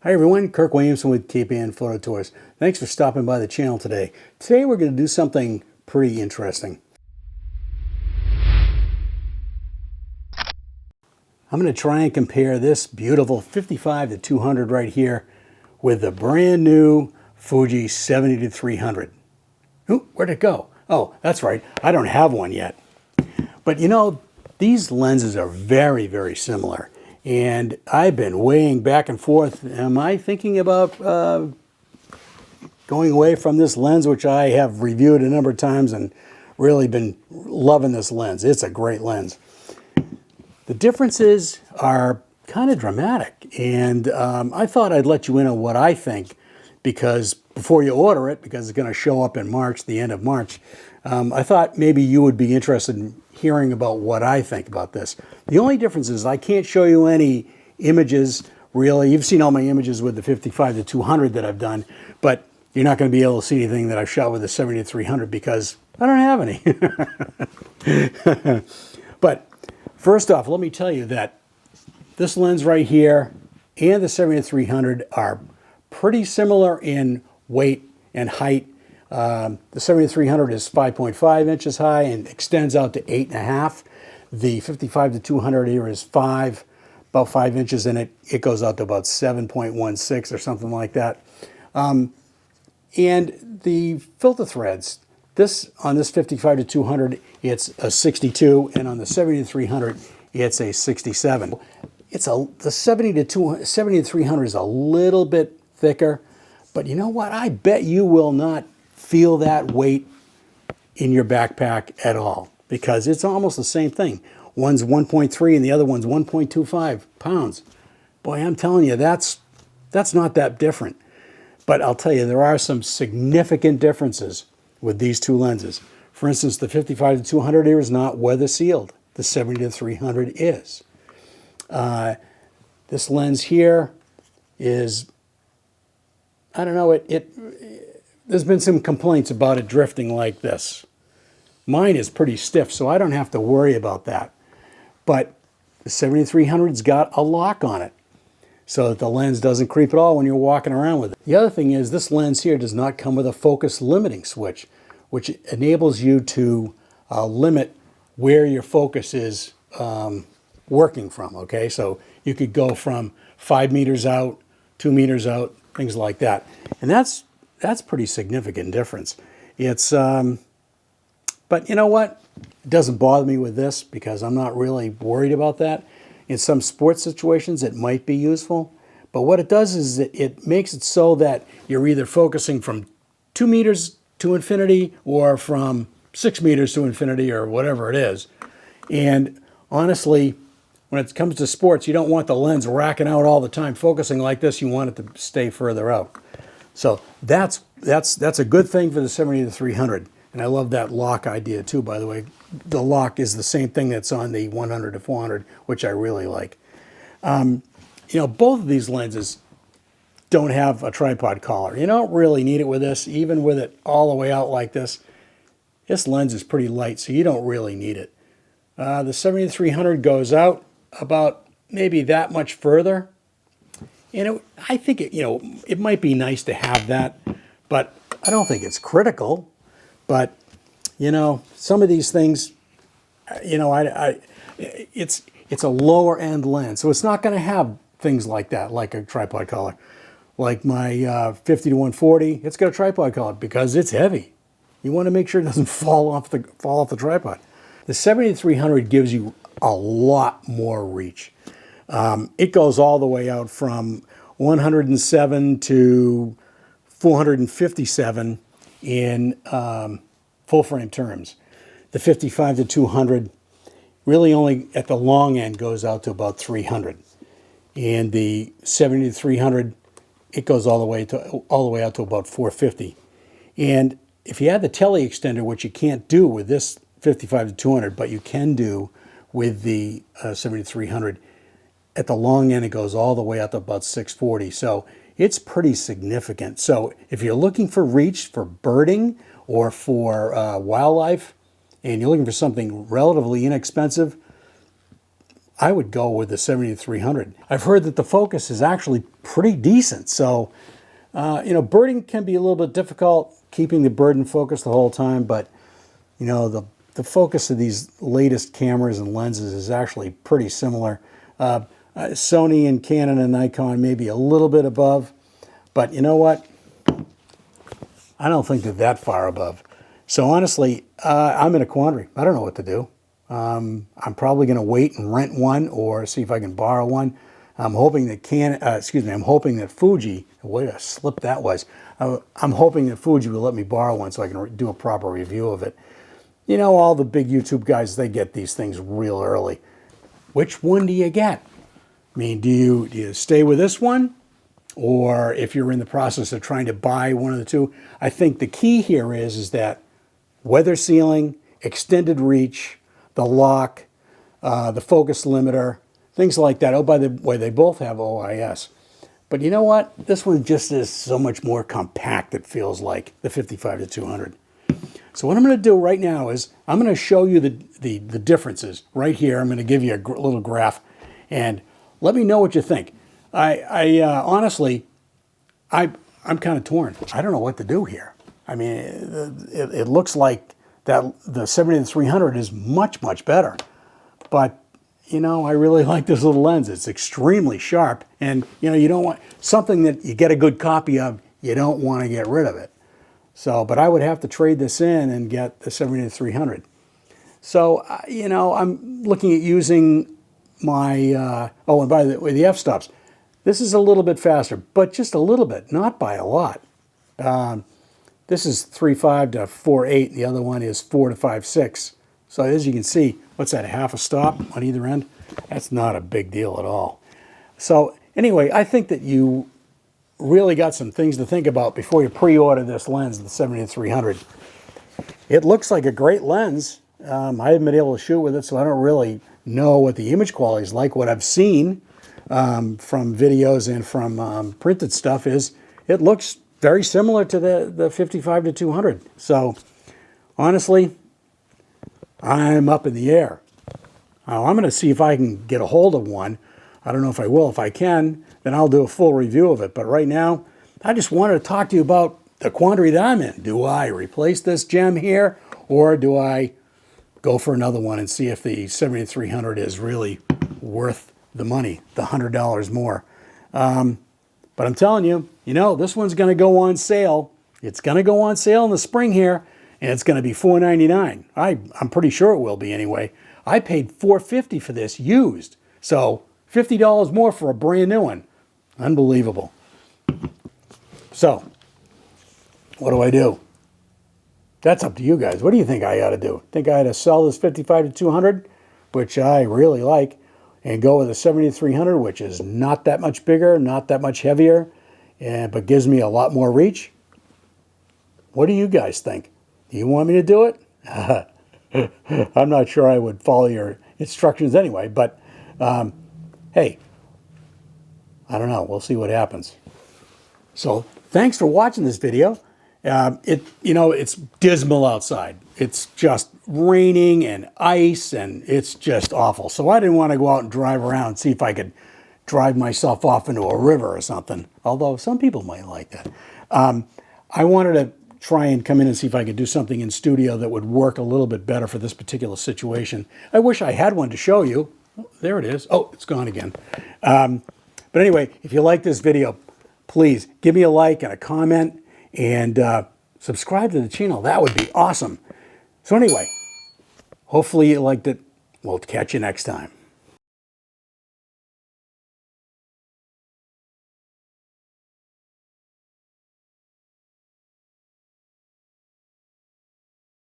Hi everyone, Kirk Williamson with KPN Photo Tours. Thanks for stopping by the channel today. Today we're going to do something pretty interesting. I'm going to try and compare this beautiful 55-200 right here with the brand new Fuji 70-300. Ooh, where'd it go? Oh, that's right, I don't have one yet. But you know, these lenses are very, very similar. And I've been weighing back and forth. Am I thinking about going away from this lens, which I have reviewed a number of times and really been loving this lens. It's a great lens. The differences are kind of dramatic. And I thought I'd let you in on what I think, because before you order it, because it's going to show up in March, the end of March, I thought maybe you would be interested in hearing about what I think about this. The only difference is I can't show you any images, really. You've seen all my images with the 55-200 that I've done, but you're not going to be able to see anything that I've shot with the 70-300 because I don't have any. But first off, let me tell you that this lens right here and the 70-300 are pretty similar in weight and height. The 70-300 is 5.5 inches high and extends out to 8.5. The 55-200 here is about 5 inches, and it goes out to about 7.16 or something like that. And the filter threads, on this 55-200, it's a 62, and on the 70-300, it's a 67. The 70-300 is a little bit thicker, but you know what? I bet you will not feel that weight in your backpack at all, because it's almost the same thing. One's 1.3 and the other one's 1.25 pounds. Boy, I'm telling you, that's not that different. But I'll tell you, there are some significant differences with these two lenses. For instance, the 55-200 here is not weather sealed. The 70-300 is. This lens here is, I don't know, there's been some complaints about it drifting like this. Mine is pretty stiff, so I don't have to worry about that. But the 70-300's got a lock on it, so that the lens doesn't creep at all when you're walking around with it. The other thing is, this lens here does not come with a focus limiting switch, which enables you to limit where your focus is working from, okay? So you could go from 5 meters out, 2 meters out, things like that. And that's pretty significant difference. It's, but you know what? It doesn't bother me with this because I'm not really worried about that. In some sports situations, it might be useful. But what it does is it makes it so that you're either focusing from 2 meters to infinity or from 6 meters to infinity or whatever it is. And honestly, when it comes to sports, you don't want the lens racking out all the time, focusing like this. You want it to stay further out. So that's a good thing for the 70-300. And I love that lock idea too, by the way. The lock is the same thing that's on the 100-400, which I really like. You know, both of these lenses don't have a tripod collar. You don't really need it with this, even with it all the way out like this. This lens is pretty light, so you don't really need it. The 70-300 goes out about maybe that much further. And I think it might be nice to have that, but I don't think it's critical. But you know, some of these things, you know, it's a lower end lens, so it's not going to have things like that, like a tripod collar. Like my 50-140, it's got a tripod collar because it's heavy. You want to make sure it doesn't fall off the tripod. The 70-300 gives you a lot more reach. It goes all the way out from 107 to 457 in full frame terms. The 55-200 really only at the long end goes out to about 300. And the 70-300, it goes all the way out to about 450. And if you add the tele extender, which you can't do with this 55-200, but you can do with the 70-300, at the long end, it goes all the way out to about 640. So it's pretty significant. So if you're looking for reach for birding or for wildlife, and you're looking for something relatively inexpensive, I would go with the 70-300. I've heard that the focus is actually pretty decent. So, you know, birding can be a little bit difficult, keeping the bird in focus the whole time, but, you know, the focus of these latest cameras and lenses is actually pretty similar. Sony and Canon and Nikon may be a little bit above, but you know what? I don't think they're that far above. So honestly, I'm in a quandary. I don't know what to do. I'm probably going to wait and rent one or see if I can borrow one. I'm hoping that I'm hoping that Fuji, what a slip that was. I'm hoping that Fuji will let me borrow one so I can do a proper review of it. You know, all the big YouTube guys, they get these things real early. Which one do you get? I mean, do you stay with this one? Or if you're in the process of trying to buy one of the two, I think the key here is that weather sealing, extended reach, the lock, the focus limiter, things like that. Oh, by the way, they both have OIS. But you know what? This one just is so much more compact, it feels like, the 55-200. So what I'm going to do right now is I'm going to show you the differences right here. I'm going to give you a little graph, and let me know what you think. Honestly, I'm kind of torn. I don't know what to do here. I mean, it looks like that the 70-300 is much, much better. But, you know, I really like this little lens. It's extremely sharp. And, you know, you don't want something that you get a good copy of, you don't want to get rid of it. So, but I would have to trade this in and get the 70-300. So, you know, I'm looking at using my, oh, and by the way, the f-stops. This is a little bit faster, but just a little bit, not by a lot. This is 3.5 to 4.8. The other one is 4 to 5.6. So as you can see, what's that, half a stop on either end? That's not a big deal at all. So anyway, I think that you really got some things to think about before you pre-order this lens, the 70-300. It looks like a great lens. I haven't been able to shoot with it, so I don't really know what the image quality is like. What I've seen from videos and from printed stuff is it looks very similar to the 55-200. So honestly, I'm up in the air. I'm going to see if I can get a hold of one. I don't know if I will. If I can, then I'll do a full review of it. But right now, I just wanted to talk to you about the quandary that I'm in. Do I replace this gem here, or do I go for another one and see if the 70-300 is really worth the money, the $100 more? But I'm telling you, you know, this one's going to go on sale. It's going to go on sale in the spring here, and it's going to be $499. I'm pretty sure it will be anyway. I paid $450 for this used, so $50 more for a brand new one. Unbelievable. So, what do I do? That's up to you guys. What do you think I ought to do? Think I ought to sell this 55-200, which I really like, and go with a 70-300, which is not that much bigger, not that much heavier, but gives me a lot more reach? What do you guys think? Do you want me to do it? I'm not sure I would follow your instructions anyway, but hey, I don't know. We'll see what happens. So thanks for watching this video. It's dismal outside. It's just raining and ice, and it's just awful. So I didn't want to go out and drive around and see if I could drive myself off into a river or something, although some people might like that. I wanted to try and come in and see if I could do something in studio that would work a little bit better for this particular situation. I wish I had one to show you. Oh, there it is. Oh, it's gone again. But anyway, if you like this video, please give me a like and a comment, and subscribe to the channel. That would be awesome. So anyway, hopefully you liked it. We'll catch you next time.